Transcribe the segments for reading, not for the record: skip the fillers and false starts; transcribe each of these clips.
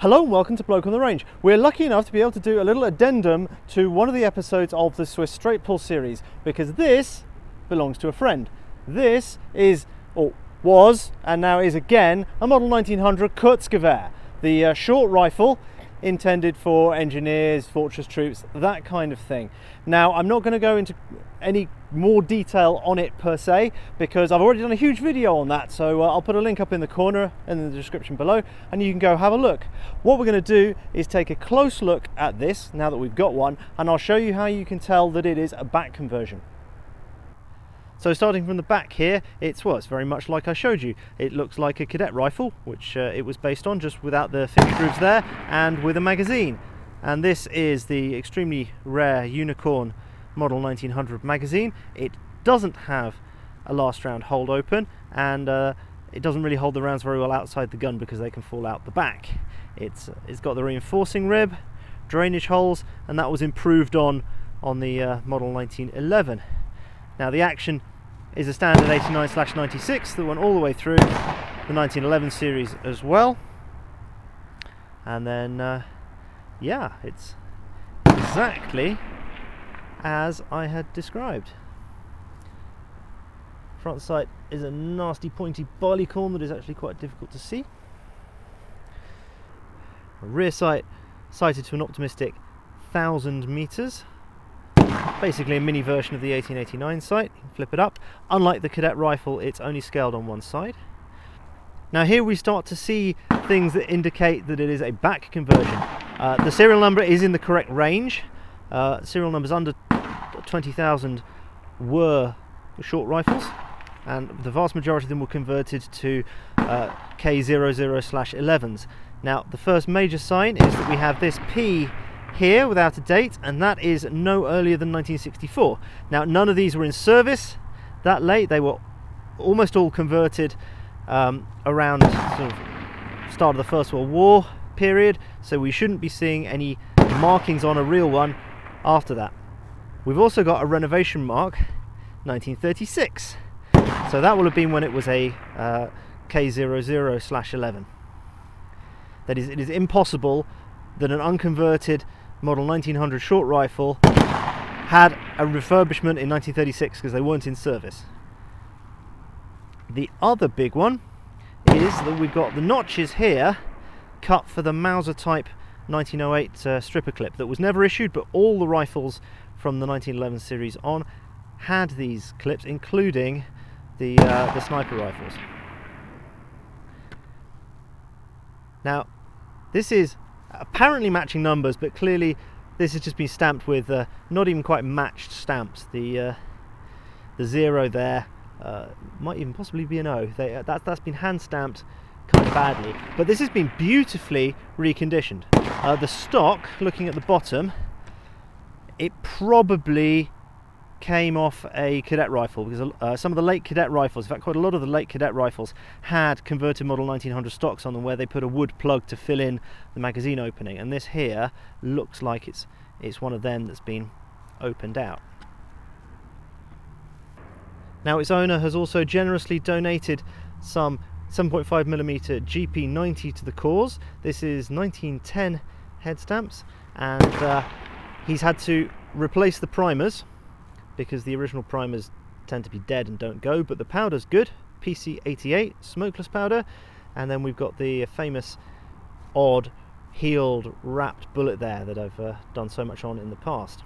Hello and welcome to Bloke on the Range. We're lucky enough to be able to do a little addendum to one of the episodes of the Swiss Straight Pull series because this belongs to a friend. This is, or was, and now is again, a Model 1900 Kurzgewehr, the short rifle intended for engineers, fortress troops, that kind of thing. Now, I'm not going to go into any more detail on it per se because I've already done a huge video on that, so I'll put a link up in the corner and in the description below and you can go have a look. What we're going to do is take a close look at this now that we've got one, and I'll show you how you can tell that it is a back conversion. So starting from the back here, it's very very much like I showed you. It looks like a cadet rifle, which it was based on, just without the finger grooves there, and with a magazine. And this is the extremely rare Unicorn Model 1900 magazine. It doesn't have a last round hold open, and it doesn't really hold the rounds very well outside the gun because they can fall out the back. It's got the reinforcing rib, drainage holes, and that was improved on the Model 1911. Now the action is a standard 89/96 that went all the way through the 1911 series as well. And then, yeah, it's exactly as I had described. Front sight is a nasty pointy barleycorn that is actually quite difficult to see. Rear sight sighted to an optimistic 1,000 meters. Basically a mini version of the 1889 sight. You can flip it up. Unlike the cadet rifle, it's only scaled on one side. Now here we start to see things that indicate that it is a back conversion. The serial number is in the correct range. Serial numbers under 20,000 were short rifles, and the vast majority of them were converted to K00/11s. Now the first major sign is that we have this P here without a date, and that is no earlier than 1964. Now none of these were in service that late. They were almost all converted around sort of start of the First World War period, so we shouldn't be seeing any markings on a real one after that. We've also got a renovation mark, 1936, so that will have been when it was a K00/11. That is, it is impossible that an unconverted Model 1900 short rifle had a refurbishment in 1936 because they weren't in service. The other big one is that we've got the notches here cut for the Mauser type 1908 stripper clip that was never issued, but all the rifles from the 1911 series on had these clips, including the sniper rifles. Now this is apparently matching numbers, but clearly this has just been stamped with not even quite matched stamps. The 0 there might even possibly be an O. That's been hand stamped kind of badly, but this has been beautifully reconditioned. The stock, looking at the bottom, it probably came off a cadet rifle because some of the late cadet rifles, in fact quite a lot of the late cadet rifles, had converted Model 1900 stocks on them where they put a wood plug to fill in the magazine opening, and this here looks like it's one of them that's been opened out. Now its owner has also generously donated some 7.5mm GP90 to the cause. This is 1910 head stamps, and he's had to replace the primers because the original primers tend to be dead and don't go, but the powder's good, PC88 smokeless powder, and then we've got the famous odd heeled wrapped bullet there that I've done so much on in the past.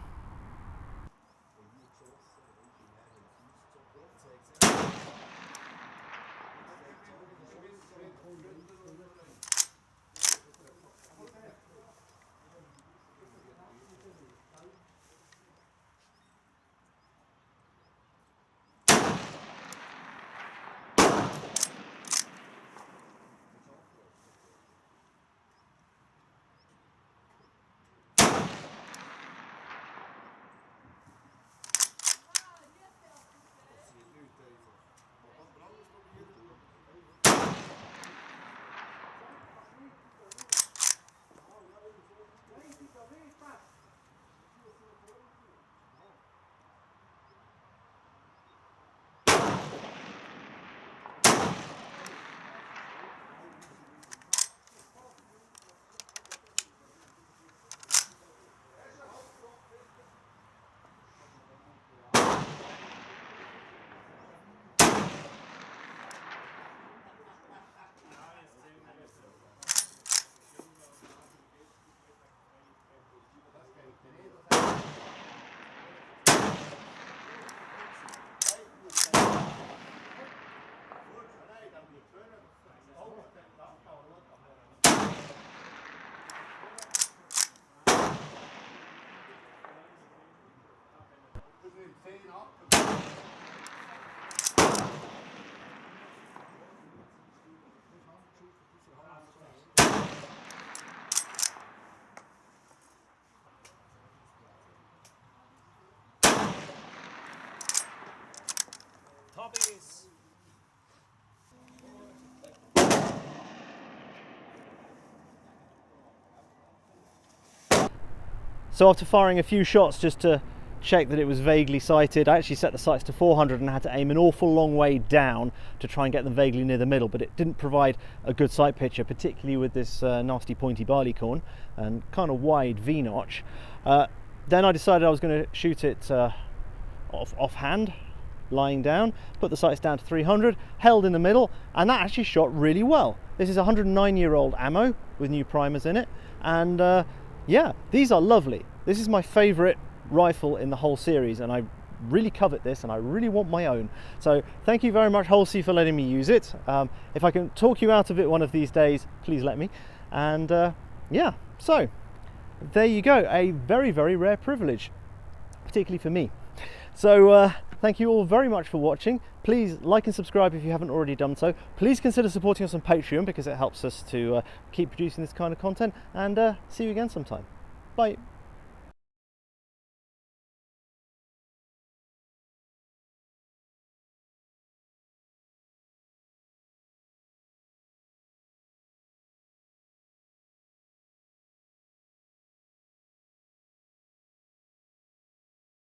Hobbies. So after firing a few shots just to check that it was vaguely sighted, I actually set the sights to 400 and had to aim an awful long way down to try and get them vaguely near the middle, but it didn't provide a good sight picture, particularly with this nasty pointy barleycorn and kind of wide V-notch. Then I decided I was going to shoot it offhand, lying down, put the sights down to 300, held in the middle, and that actually shot really well. This is 109-year-old ammo with new primers in it, and yeah, these are lovely. This is my favourite rifle in the whole series, and I really covet this and I really want my own. So thank you very much, Housi, for letting me use it. If I can talk you out of it one of these days, please let me. And yeah, so there you go, a very, very rare privilege, particularly for me. So thank you all very much for watching. Please like and subscribe if you haven't already done so. Please consider supporting us on Patreon because it helps us to keep producing this kind of content, and see you again sometime. Bye.